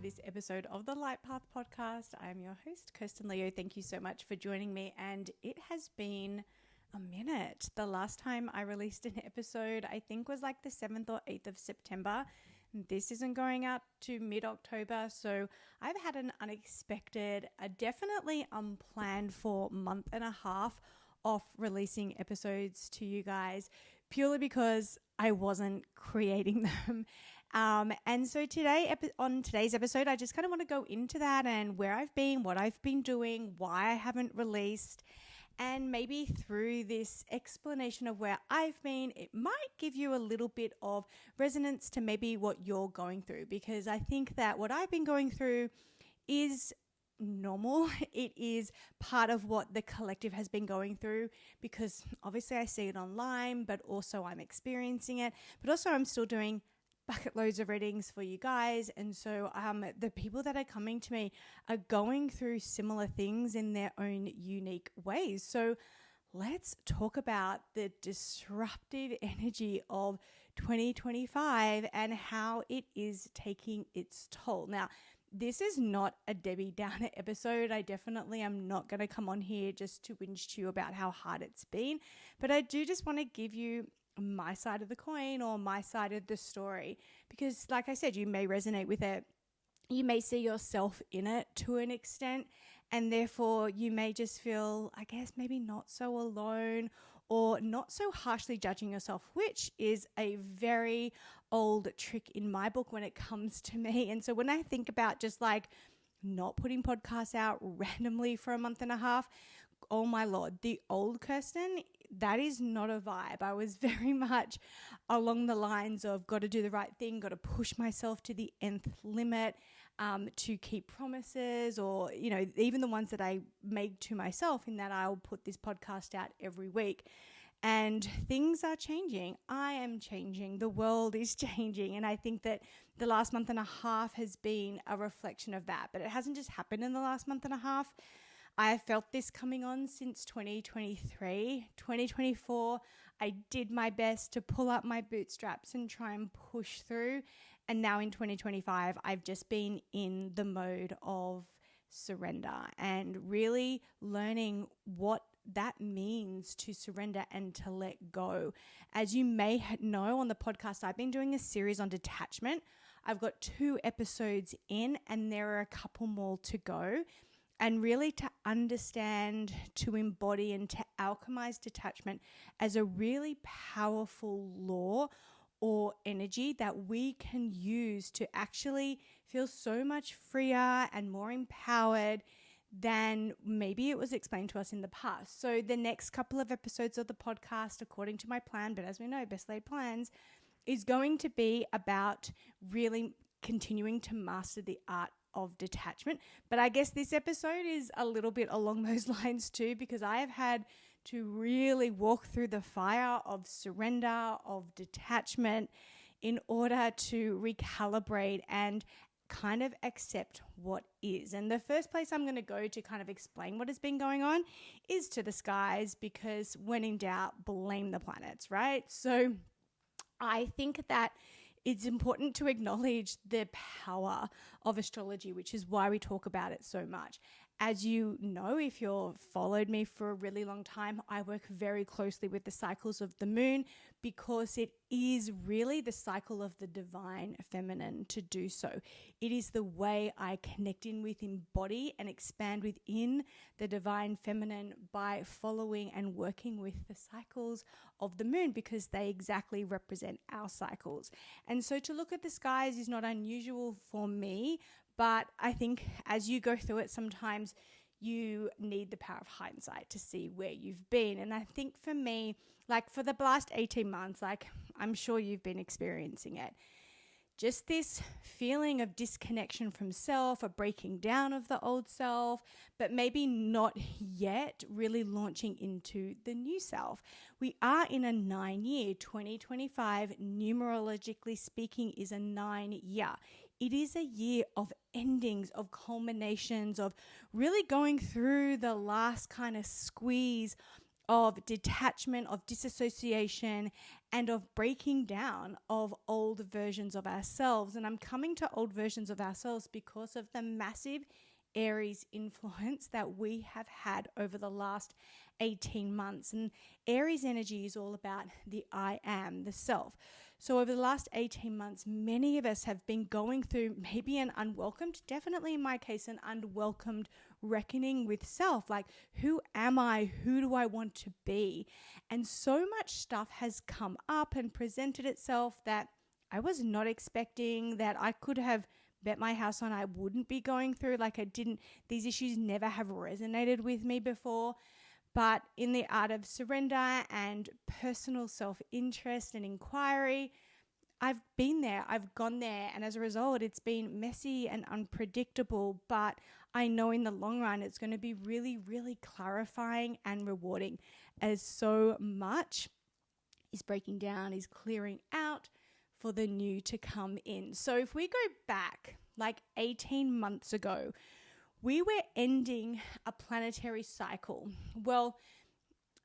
this episode of the Light Path Podcast. I am your host, Kirsten Leo. Thank you so much for joining me. And it has been a minute. The last time I released an episode, I think was like the 7th or 8th of September. This isn't going out to mid-October, so I've had an unexpected, definitely unplanned for month and a half off releasing episodes to you guys, purely because I wasn't creating them. And so on today's episode, I just kind of want to go into that and where I've been, what I've been doing, why I haven't released. And maybe through this explanation of where I've been, it might give you a little bit of resonance to maybe what you're going through. Because I think that what I've been going through is normal. It is part of what the collective has been going through, because obviously I see it online, but also I'm experiencing it. But also I'm still doing bucket loads of readings for you guys, and so the people that are coming to me are going through similar things in their own unique ways. So let's talk about the disruptive energy of 2025 and how it is taking its toll. Now, this is not a Debbie Downer episode. I definitely am not going to come on here just to whinge to you about how hard it's been, but I do just want to give you my side of the coin or my side of the story, because like I said, you may resonate with it. You may see yourself in it to an extent, and therefore you may just feel, I guess, maybe not so alone or not so harshly judging yourself, which is a very old trick in my book when it comes to me. And so when I think about just like not putting podcasts out randomly for a month and a half, oh my Lord, the old Kirsten, that is not a vibe. I was very much along the lines of got to do the right thing, got to push myself to the nth limit to keep promises, or, you know, even the ones that I make to myself, in that I'll put this podcast out every week. And things are changing. I am changing. The world is changing. And I think that the last month and a half has been a reflection of that. But it hasn't just happened in the last month and a half. I have felt this coming on since 2023. 2024, I did my best to pull up my bootstraps and try and push through. And now in 2025, I've just been in the mode of surrender and really learning what that means to surrender and to let go. As you may know on the podcast, I've been doing a series on detachment. I've got 2 episodes in, and there are a couple more to go. And really to understand, to embody, and to alchemize detachment as a really powerful law or energy that we can use to actually feel so much freer and more empowered than maybe it was explained to us in the past. So the next couple of episodes of the podcast, according to my plan, but as we know, best laid plans, is going to be about really continuing to master the art of detachment. But I guess this episode is a little bit along those lines too, because I have had to really walk through the fire of surrender, of detachment, in order to recalibrate and kind of accept what is. And the first place I'm going to go to kind of explain what has been going on is to the skies, because when in doubt, blame the planets, right? So I think that it's important to acknowledge the power of astrology, which is why we talk about it so much. As you know, if you've followed me for a really long time, I work very closely with the cycles of the moon, because it is really the cycle of the divine feminine to do so. It is the way I connect in with, embody, and expand within the divine feminine by following and working with the cycles of the moon, because they exactly represent our cycles. And so to look at the skies is not unusual for me, but I think as you go through it, sometimes you need the power of hindsight to see where you've been. And I think for me, like for the last 18 months, like I'm sure you've been experiencing it, just this feeling of disconnection from self, a breaking down of the old self, but maybe not yet really launching into the new self. We are in a 9-year, 2025, numerologically speaking, is a 9-year. It is a year of endings, of culminations, of really going through the last kind of squeeze of detachment, of disassociation, and of breaking down of old versions of ourselves. And I'm coming to old versions of ourselves because of the massive Aries influence that we have had over the last 18 months. And Aries energy is all about the I am, the self. So over the last 18 months, many of us have been going through maybe an unwelcomed, definitely in my case, an unwelcomed reckoning with self. Like, who am I? Who do I want to be? And so much stuff has come up and presented itself that I was not expecting, that I could have bet my house on I wouldn't be going through. Like, these issues never have resonated with me before. But in the art of surrender and personal self-interest and inquiry, I've been there, I've gone there. And as a result, it's been messy and unpredictable. But I know in the long run, it's going to be really, really clarifying and rewarding, as so much is breaking down, is clearing out for the new to come in. So if we go back like 18 months ago, we were ending a planetary cycle. Well,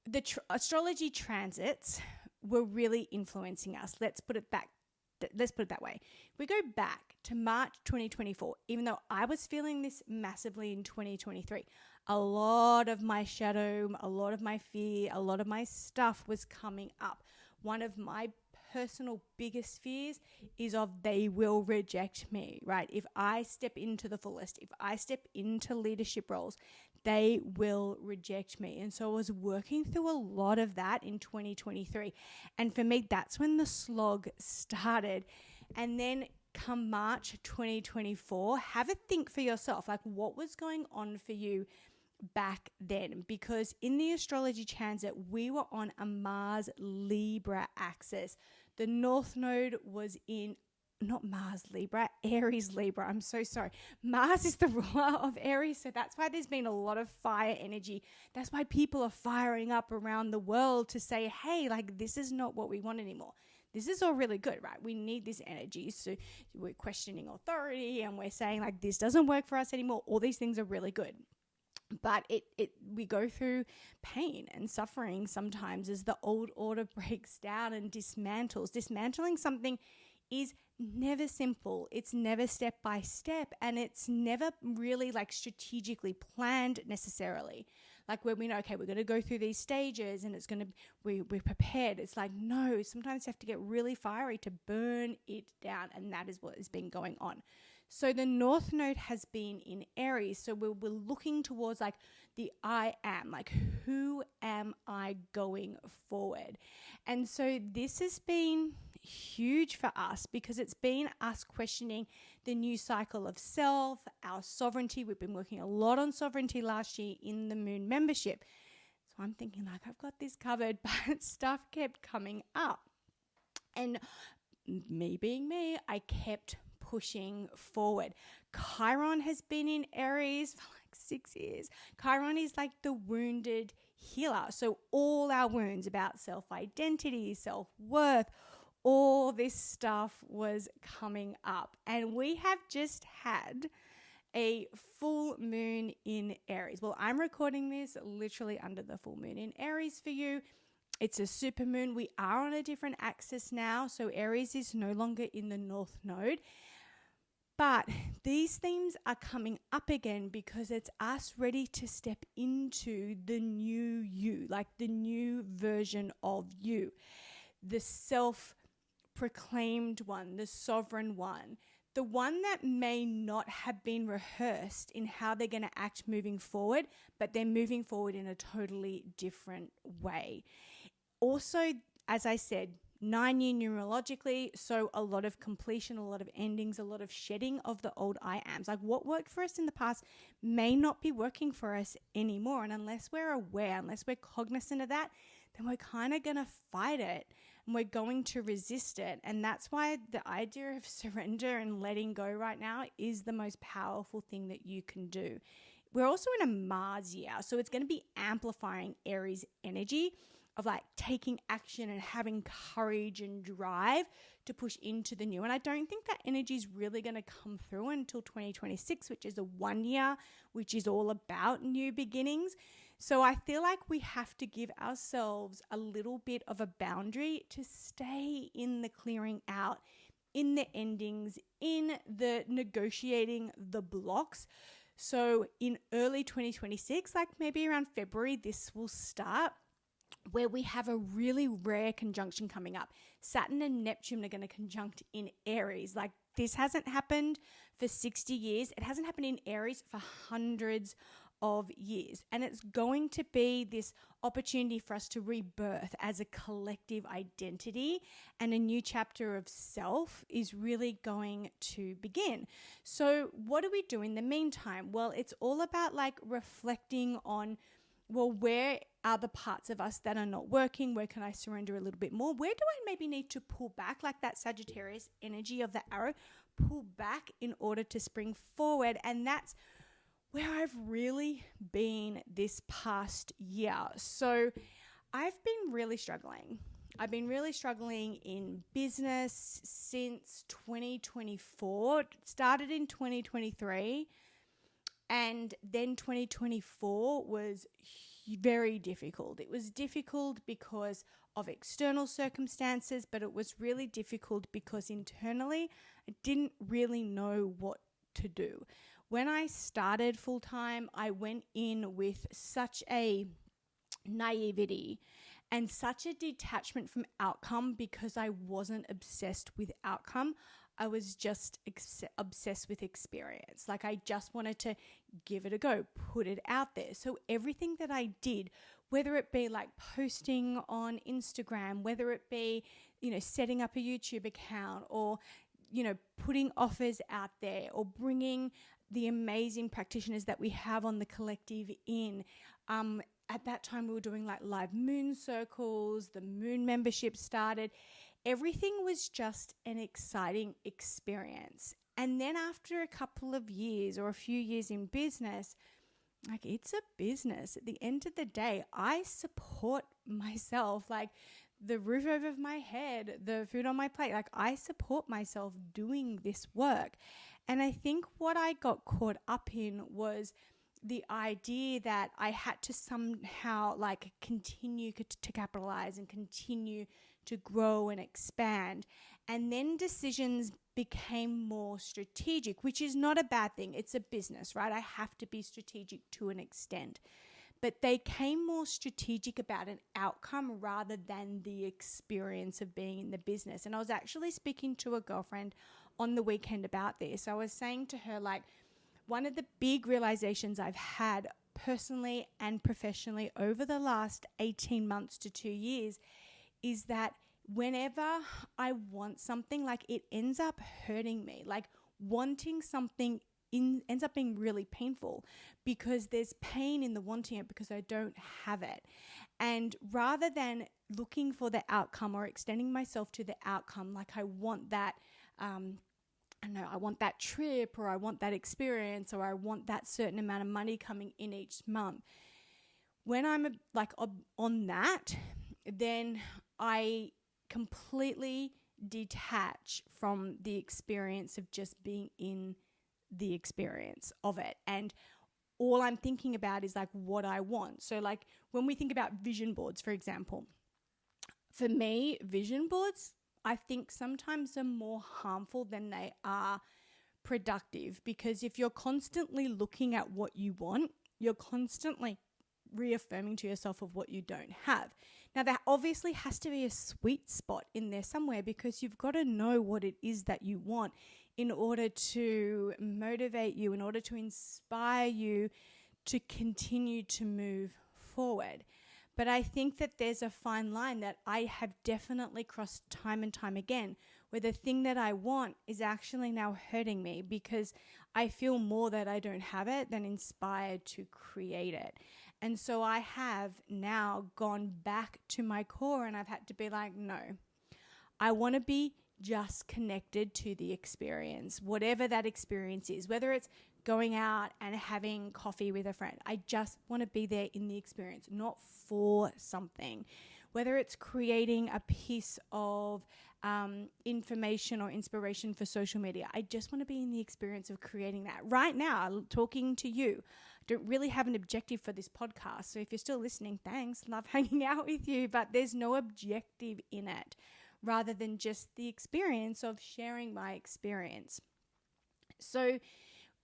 the astrology transits were really influencing us. Let's put it that way. We go back to March 2024, even though I was feeling this massively in 2023. A lot of my shadow, a lot of my fear, a lot of my stuff was coming up. One of my personal biggest fears is of they will reject me, right? If I step into the fullest, if I step into leadership roles, they will reject me. And so I was working through a lot of that in 2023. And for me, that's when the slog started. And then come March 2024, have a think for yourself, like what was going on for you back then, because in the astrology transit, we were on a Mars Libra axis. The North Node was in, not Mars Libra, Aries Libra. I'm so sorry. Mars is the ruler of Aries. So that's why there's been a lot of fire energy. That's why people are firing up around the world to say, hey, like this is not what we want anymore. This is all really good, right? We need this energy. So we're questioning authority and we're saying like this doesn't work for us anymore. All these things are really good. But we go through pain and suffering sometimes as the old order breaks down and dismantles. Dismantling something is never simple. It's never step by step, and it's never really like strategically planned necessarily. Like when we know, okay, we're going to go through these stages and it's going to, we're prepared. It's like, no, sometimes you have to get really fiery to burn it down. And that is what has been going on. So the North Node has been in Aries. So we're looking towards like the I am, like who am I going forward? And so this has been huge for us because it's been us questioning the new cycle of self, our sovereignty. We've been working a lot on sovereignty last year in the Moon membership. So I'm thinking like, I've got this covered, but stuff kept coming up. And me being me, I kept pushing forward. Chiron has been in Aries for like 6 years. Chiron is like the wounded healer. So all our wounds about self-identity, self-worth, all this stuff was coming up. And we have just had a full moon in Aries. Well, I'm recording this literally under the full moon in Aries for you. It's a super moon. We are on a different axis now. So Aries is no longer in the North Node. But these themes are coming up again because it's us ready to step into the new you, like the new version of you, the self-proclaimed one, the sovereign one, the one that may not have been rehearsed in how they're going to act moving forward, but they're moving forward in a totally different way. Also, as I said, 9-year numerologically, so a lot of completion, a lot of endings, a lot of shedding of the old I ams. Like what worked for us in the past may not be working for us anymore. And unless we're aware, unless we're cognizant of that, then we're kind of going to fight it and we're going to resist it. And that's why the idea of surrender and letting go right now is the most powerful thing that you can do. We're also in a Mars year, so it's going to be amplifying Aries energy of like taking action and having courage and drive to push into the new. And I don't think that energy is really going to come through until 2026, which is a 1 year, which is all about new beginnings. So I feel like we have to give ourselves a little bit of a boundary to stay in the clearing out, in the endings, in the negotiating the blocks. So in early 2026, like maybe around February, this will start, where we have a really rare conjunction coming up. Saturn and Neptune are going to conjunct in Aries. Like, this hasn't happened for 60 years. It hasn't happened in Aries for hundreds of years. And it's going to be this opportunity for us to rebirth as a collective identity, and a new chapter of self is really going to begin. So what do we do in the meantime? Well, it's all about like reflecting on, well, where are the parts of us that are not working? Where can I surrender a little bit more? Where do I maybe need to pull back, like that Sagittarius energy of the arrow, pull back in order to spring forward? And that's where I've really been this past year. So I've been really struggling. I've been really struggling in business since 2024. It started in 2023. And then 2024 was very difficult. It was difficult because of external circumstances, but it was really difficult because internally I didn't really know what to do. When I started full-time, I went in with such a naivety and such a detachment from outcome because I wasn't obsessed with outcome. I was just obsessed with experience. Like, I just wanted to give it a go, put it out there. So everything that I did, whether it be like posting on Instagram, whether it be, setting up a YouTube account, or, putting offers out there, or bringing the amazing practitioners that we have on the collective in. At that time, we were doing like live moon circles, the moon membership started. Everything was just an exciting experience. And then after a couple of years or a few years in business, like, it's a business. At the end of the day, I support myself, like the roof over my head, the food on my plate. Like, I support myself doing this work. And I think what I got caught up in was the idea that I had to somehow like continue to capitalize and continue to grow and expand. And then decisions became more strategic, which is not a bad thing. It's a business, right? I have to be strategic to an extent. But they came more strategic about an outcome rather than the experience of being in the business. And I was actually speaking to a girlfriend on the weekend about this. I was saying to her, like, one of the big realizations I've had personally and professionally over the last 18 months to 2 years is that whenever I want something, like, it ends up hurting me. Like, wanting something ends up being really painful because there's pain in the wanting it because I don't have it. And rather than looking for the outcome or extending myself to the outcome, like, I want that, I want that trip, or I want that experience, or I want that certain amount of money coming in each month. When I'm like on that, then I completely detach from the experience of just being in the experience of it. And all I'm thinking about is like what I want. So like when we think about vision boards, for example, for me, vision boards, I think sometimes are more harmful than they are productive, because if you're constantly looking at what you want, you're constantly reaffirming to yourself of what you don't have. Now, there obviously has to be a sweet spot in there somewhere, because you've got to know what it is that you want in order to motivate you, in order to inspire you to continue to move forward. But I think that there's a fine line that I have definitely crossed time and time again, where the thing that I want is actually now hurting me because I feel more that I don't have it than inspired to create it. And so I have now gone back to my core, and I've had to be like, no, I want to be just connected to the experience, whatever that experience is, whether it's going out and having coffee with a friend. I just want to be there in the experience, not for something. Whether it's creating a piece of information or inspiration for social media, I just want to be in the experience of creating that. Right now, talking to you, don't really have an objective for this podcast. So if you're still listening, thanks. Love hanging out with you. But there's no objective in it rather than just the experience of sharing my experience. So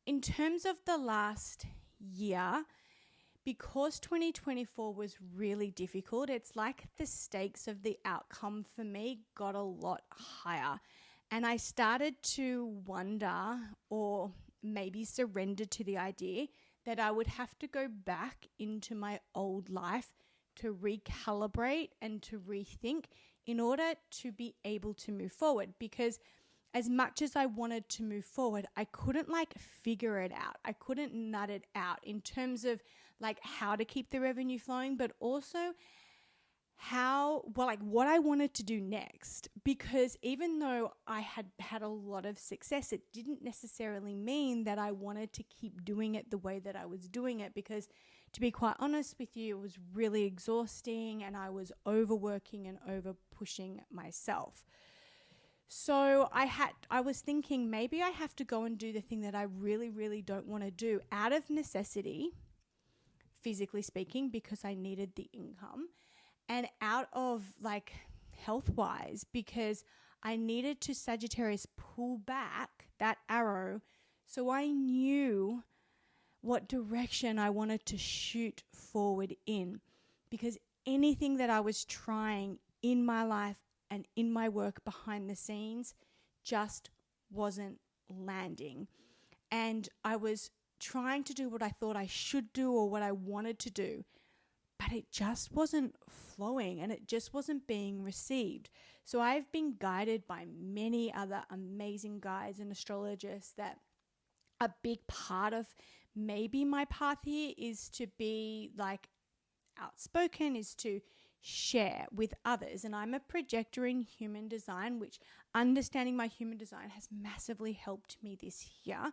in terms of the last year, because 2024 was really difficult, it's like the stakes of the outcome for me got a lot higher. And I started to wonder, or maybe surrender to the idea that I would have to go back into my old life to recalibrate and to rethink in order to be able to move forward. Because as much as I wanted to move forward, I couldn't figure it out. I couldn't nut it out in terms of how to keep the revenue flowing, but also what I wanted to do next. Because even though I had had a lot of success, it didn't necessarily mean that I wanted to keep doing it the way that I was doing it, because to be quite honest with you, it was really exhausting and I was overworking and over pushing myself. So I was thinking maybe I have to go and do the thing that I really, really don't want to do out of necessity, physically speaking, because I needed the income, and out of health-wise, because I needed to Sagittarius pull back that arrow so I knew what direction I wanted to shoot forward in. Because anything that I was trying in my life and in my work behind the scenes just wasn't landing. And I was trying to do what I thought I should do or what I wanted to do, but it just wasn't flowing and it just wasn't being received. So I've been guided by many other amazing guides and astrologists that a big part of maybe my path here is to be outspoken, is to share with others. And I'm a projector in human design, which understanding my human design has massively helped me this year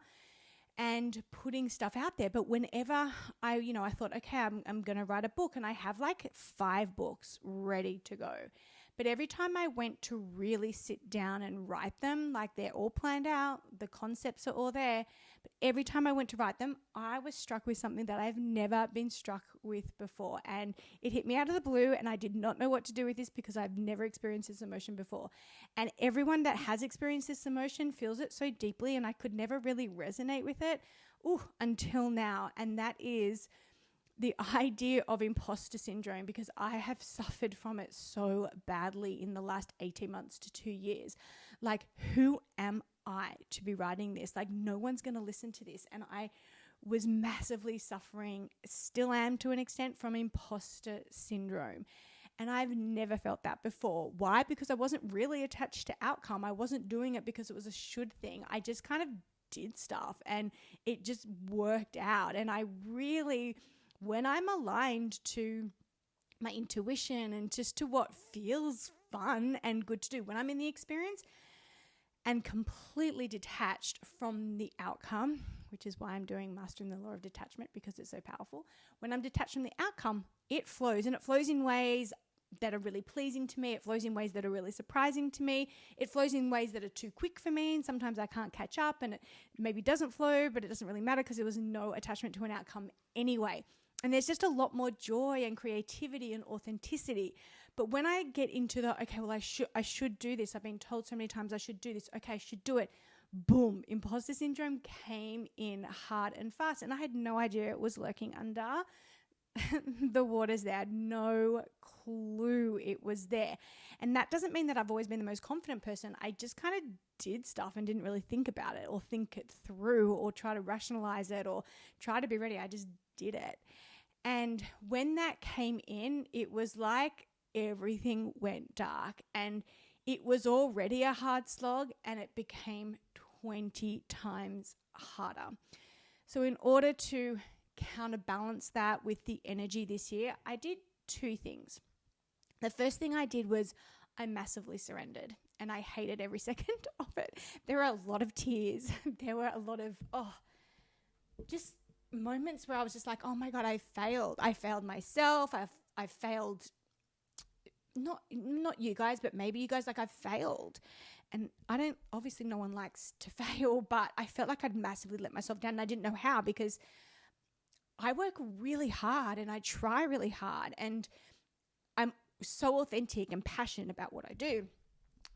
and putting stuff out there. But whenever I thought, okay, I'm going to write a book, and I have 5 books ready to go. But every time I went to really sit down and write them, they're all planned out, the concepts are all there. But every time I went to write them, I was struck with something that I've never been struck with before. And it hit me out of the blue, and I did not know what to do with this because I've never experienced this emotion before. And everyone that has experienced this emotion feels it so deeply, and I could never really resonate with it until now. And that is the idea of imposter syndrome, because I have suffered from it so badly in the last 18 months to 2 years. Who am I to be writing this? No one's going to listen to this. And I was massively suffering, still am to an extent, from imposter syndrome. And I've never felt that before. Why? Because I wasn't really attached to outcome. I wasn't doing it because it was a should thing. I just kind of did stuff and it just worked out. And I really, when I'm aligned to my intuition and just to what feels fun and good to do, when I'm in the experience and completely detached from the outcome, which is why I'm doing Mastering the Law of Detachment, because it's so powerful. When I'm detached from the outcome, it flows, and it flows in ways that are really pleasing to me. It flows in ways that are really surprising to me. It flows in ways that are too quick for me, and sometimes I can't catch up, and it maybe doesn't flow, but it doesn't really matter because there was no attachment to an outcome anyway. And there's just a lot more joy and creativity and authenticity. But when I get into the, okay, well, I should do this. I've been told so many times I should do this. Okay, I should do it. Boom, imposter syndrome came in hard and fast. And I had no idea it was lurking under the waters there. I had no clue it was there. And that doesn't mean that I've always been the most confident person. I just kind of did stuff and didn't really think about it or think it through or try to rationalize it or try to be ready. I just did it. And when that came in, it was like everything went dark, and it was already a hard slog, and it became 20 times harder. So in order to counterbalance that with the energy this year, I did 2 things. The first thing I did was I massively surrendered, and I hated every second of it. There were a lot of tears. There were a lot of, just moments where I was just like, oh my God, I failed. I failed myself. I failed, not you guys, but maybe you guys, I failed. And obviously no one likes to fail, but I felt like I'd massively let myself down, and I didn't know how, because I work really hard and I try really hard and I'm so authentic and passionate about what I do.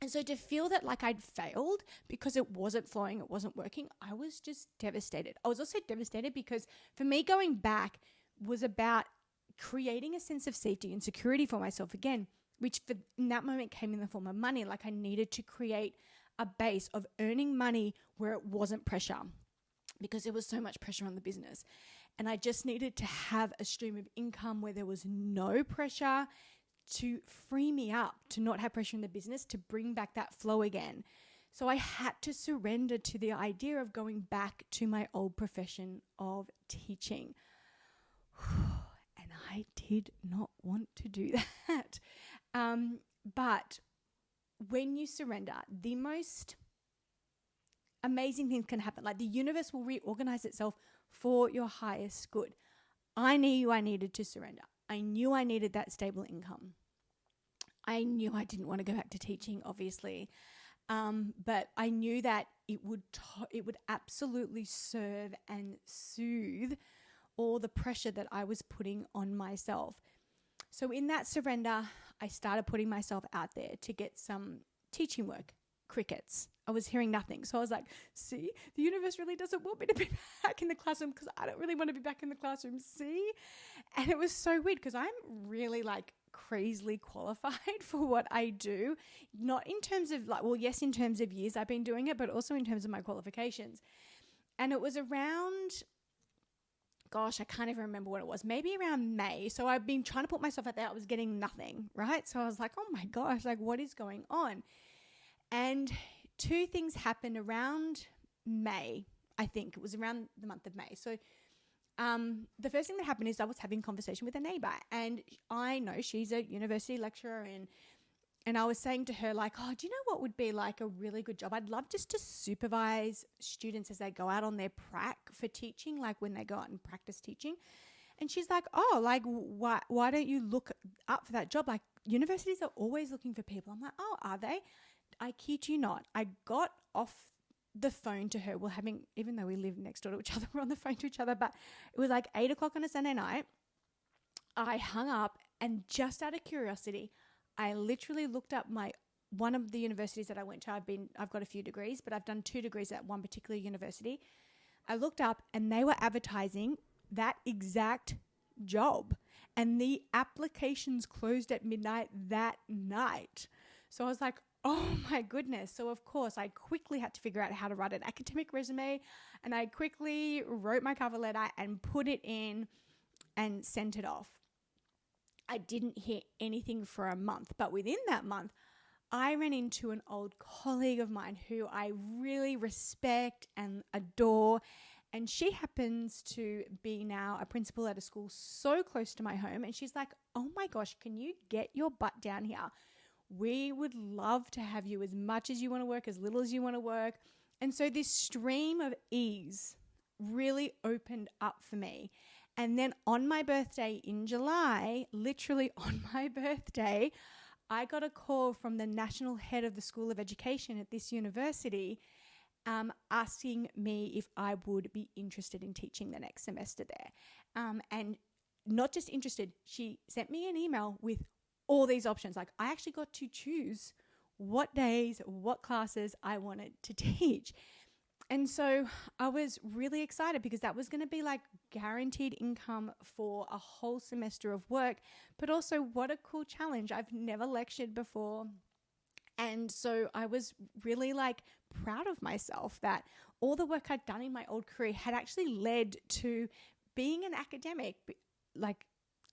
And so to feel that like I'd failed because it wasn't flowing, it wasn't working, I was just devastated. I was also devastated because for me going back was about creating a sense of safety and security for myself again, which in that moment came in the form of money. Like I needed to create a base of earning money where it wasn't pressure because there was so much pressure on the business. And I just needed to have a stream of income where there was no pressure to free me up, to not have pressure in the business, to bring back that flow again. So I had to surrender to the idea of going back to my old profession of teaching. And I did not want to do that. But when you surrender, the most amazing things can happen. Like the universe will reorganize itself for your highest good. I knew I needed to surrender. I knew I needed that stable income. I knew I didn't want to go back to teaching, obviously. But I knew that it would absolutely serve and soothe all the pressure that I was putting on myself. So in that surrender, I started putting myself out there to get some teaching work. Crickets. I was hearing nothing. So I was like, see, the universe really doesn't want me to be back in the classroom because I don't really want to be back in the classroom. See? And it was so weird because I'm really like crazily qualified for what I do. Not in terms of like, well, yes, in terms of years I've been doing it, but also in terms of my qualifications. And it was around, gosh, I can't even remember what it was, maybe around May. So I've been trying to put myself out there. I was getting nothing, right? So I was like, oh my gosh, like what is going on? And two things happened around May, I think. It was around the month of May. So the first thing that happened is I was having a conversation with a neighbor. And I know she's a university lecturer. And I was saying to her, like, oh, do you know what would be like a really good job? I'd love just to supervise students as they go out on their prac for teaching, like when they go out and practice teaching. And she's like, oh, like, why don't you look up for that job? Like, universities are always looking for people. I'm like, oh, are they? I kid you not. I got off the phone to her. Even though we live next door to each other, we're on the phone to each other, but it was like 8:00 on a Sunday night. I hung up and just out of curiosity, I literally looked up one of the universities that I went to. I've got a few degrees, but I've done 2 degrees at one particular university. I looked up and they were advertising that exact job and the applications closed at midnight that night. So I was like, oh my goodness. So of course I quickly had to figure out how to write an academic resume and I quickly wrote my cover letter and put it in and sent it off. I didn't hear anything for a month, but within that month, I ran into an old colleague of mine who I really respect and adore. And she happens to be now a principal at a school so close to my home. And she's like, oh my gosh, can you get your butt down here? We would love to have you as much as you want to work, as little as you want to work. And so this stream of ease really opened up for me. And then on my birthday in July, literally on my birthday, I got a call from the national head of the School of Education at this university asking me if I would be interested in teaching the next semester there. And not just interested, she sent me an email with all these options. Like I actually got to choose what days, what classes I wanted to teach. And so I was really excited because that was going to be like guaranteed income for a whole semester of work, but also what a cool challenge. I've never lectured before. And so I was really like proud of myself that all the work I'd done in my old career had actually led to being an academic. Like,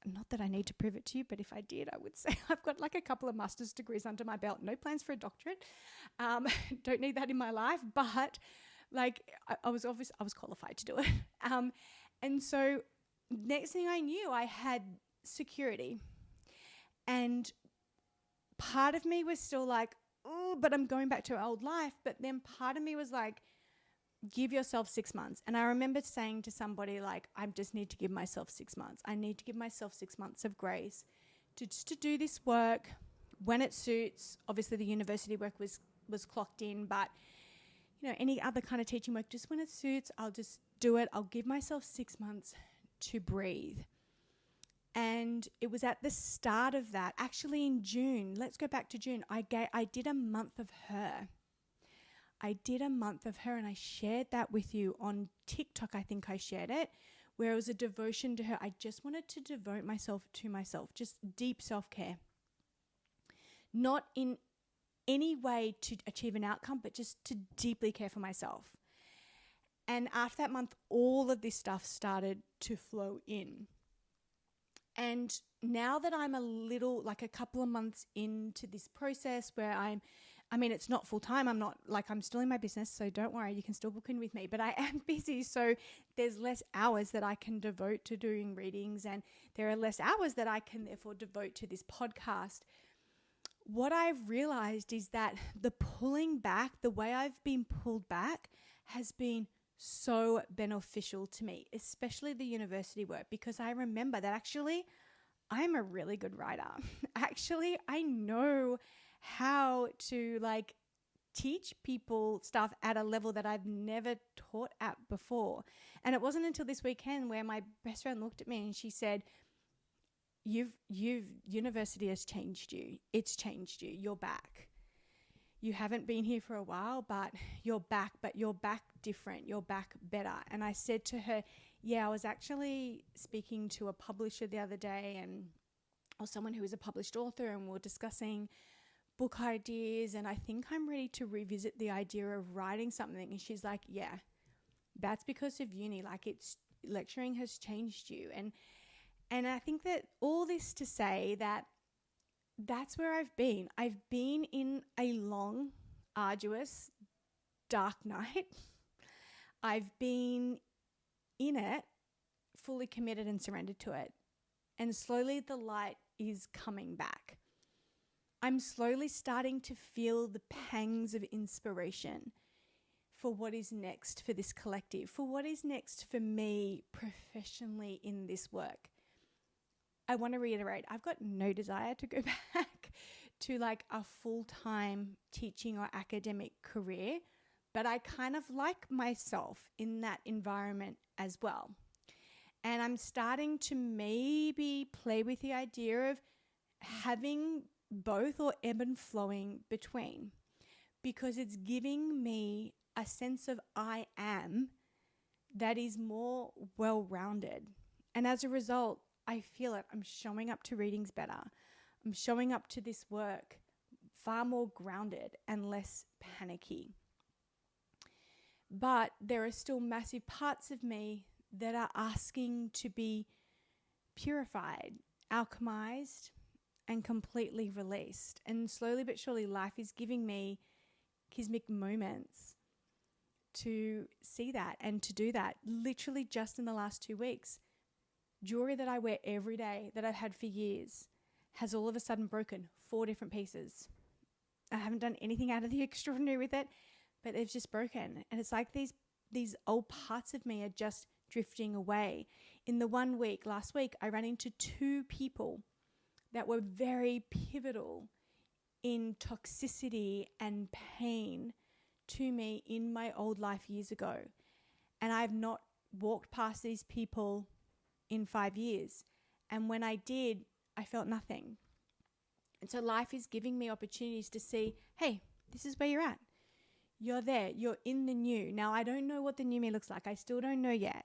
not that I need to prove it to you, but if I did, I would say I've got like a couple of master's degrees under my belt. No plans for a doctorate. Don't need that in my life, but like I was qualified to do it. And so next thing I knew, I had security. And part of me was still like, oh, but I'm going back to old life. But then part of me was like, give yourself 6 months. And I remember saying to somebody like, I just need to give myself 6 months. I need to give myself 6 months of grace to do this work when it suits. Obviously the university work was clocked in, but you know, any other kind of teaching work, just when it suits, I'll just do it. I'll give myself 6 months to breathe. And it was at the start of that, actually in June, let's go back to June, I did a month of her. And I shared that with you on TikTok. I think I shared it, where it was a devotion to her. I just wanted to devote myself to myself, just deep self-care. Not in any way to achieve an outcome, but just to deeply care for myself. And after that month, all of this stuff started to flow in. And now that I'm a couple of months into this process where it's not full time. I'm still in my business. So don't worry, you can still book in with me, but I am busy. So there's less hours that I can devote to doing readings, and there are less hours that I can therefore devote to this podcast. What I've realized is that the pulling back, the way I've been pulled back, has been so beneficial to me, especially the university work, because I remember that actually I'm a really good writer. Actually, I know how to teach people stuff at a level that I've never taught at before. And it wasn't until this weekend where my best friend looked at me and she said, university has changed you. It's changed you. You're back. You haven't been here for a while, but you're back different. You're back better. And I said to her, I was actually speaking to a publisher the other day or someone who is a published author, and we're discussing book ideas, and I think I'm ready to revisit the idea of writing something. And she's like, yeah, that's because of uni. It's lecturing has changed you. And I think that all this to say that that's where I've been. I've been in a long, arduous, dark night. I've been in it, fully committed and surrendered to it. And slowly the light is coming back. I'm slowly starting to feel the pangs of inspiration for what is next for this collective, for what is next for me professionally in this work. I want to reiterate, I've got no desire to go back to a full-time teaching or academic career, but I kind of like myself in that environment as well. And I'm starting to maybe play with the idea of having both, or ebb and flowing between, because it's giving me a sense of I am that is more well-rounded. And as a result, I feel it. I'm showing up to readings better. I'm showing up to this work far more grounded and less panicky. But there are still massive parts of me that are asking to be purified, alchemized, and completely released. And slowly but surely, life is giving me cosmic moments to see that and to do that. Literally just in the last 2 weeks, jewelry that I wear every day that I've had for years has all of a sudden broken 4 different pieces. I haven't done anything out of the extraordinary with it, but they've just broken. And it's like these old parts of me are just drifting away. In the 1 week, last week, I ran into 2 people that were very pivotal in toxicity and pain to me in my old life years ago. And I've not walked past these people in 5 years. And when I did, I felt nothing. And so life is giving me opportunities to see, hey, this is where you're at. You're there. You're in the new. Now, I don't know what the new me looks like. I still don't know yet.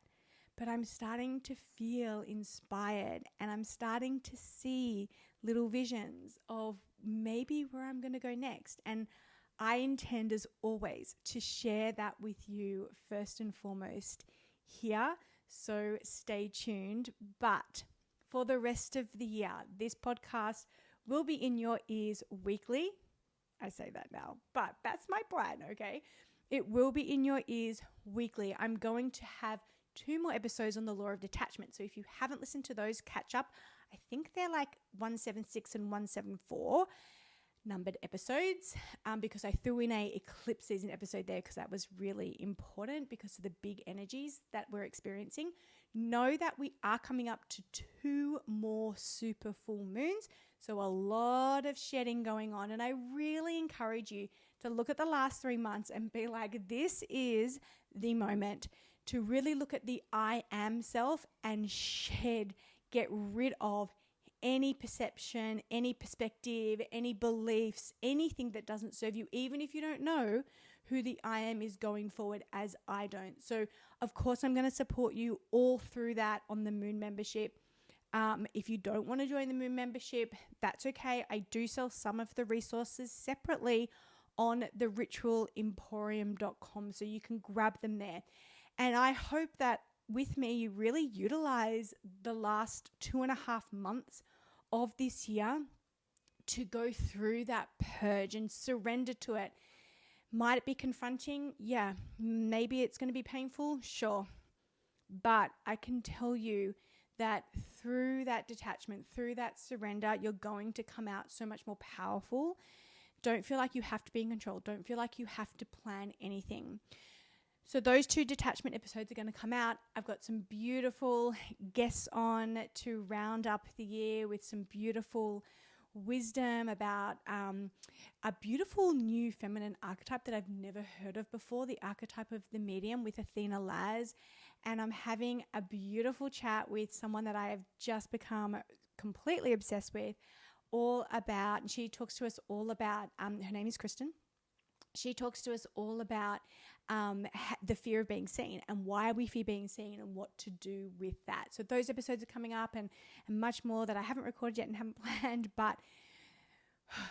But I'm starting to feel inspired, and I'm starting to see little visions of maybe where I'm going to go next. And I intend, as always, to share that with you first and foremost here. So stay tuned. But for the rest of the year, this podcast will be in your ears weekly. I say that now, but that's my plan, okay? It will be in your ears weekly. I'm going to have 2 more episodes on the law of detachment. So if you haven't listened to those, catch up. I think they're like 176 and 174 numbered episodes, because I threw in a eclipse season episode there because that was really important because of the big energies that we're experiencing. Know that we are coming up to 2 more super full moons. So a lot of shedding going on. And I really encourage you to look at the last 3 months and be like, this is the moment to really look at the I am self and get rid of any perception, any perspective, any beliefs, anything that doesn't serve you, even if you don't know who the I am is going forward, as I don't. So, of course, I'm going to support you all through that on the Moon membership. If you don't want to join the Moon membership, that's okay. I do sell some of the resources separately on the ritualemporium.com, so you can grab them there. And I hope that with me, you really utilize the last 2.5 months of this year to go through that purge and surrender to it. Might it be confronting? Yeah. Maybe it's going to be painful? Sure. But I can tell you that through that detachment, through that surrender, you're going to come out so much more powerful. Don't feel like you have to be in control. Don't feel like you have to plan anything. So those 2 detachment episodes are going to come out. I've got some beautiful guests on to round up the year with some beautiful wisdom about a beautiful new feminine archetype that I've never heard of before, the archetype of the medium with Athena Laz. And I'm having a beautiful chat with someone that I have just become completely obsessed with, and she talks to us all about, her name is Kirsten. She talks to us all about the fear of being seen and why we fear being seen and what to do with that. So those episodes are coming up and much more that I haven't recorded yet and haven't planned, but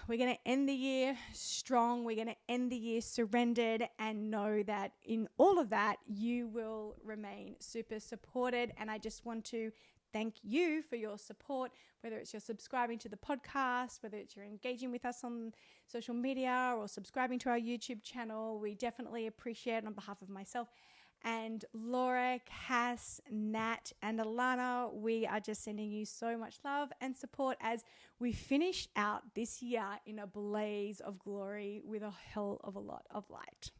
we're going to end the year strong. We're going to end the year surrendered and know that in all of that, you will remain super supported. And I just want to thank you for your support, whether it's you're subscribing to the podcast, whether it's you're engaging with us on social media or subscribing to our YouTube channel. We definitely appreciate it on behalf of myself and Laura, Cass, Nat, and Alana. We are just sending you so much love and support as we finish out this year in a blaze of glory with a hell of a lot of light.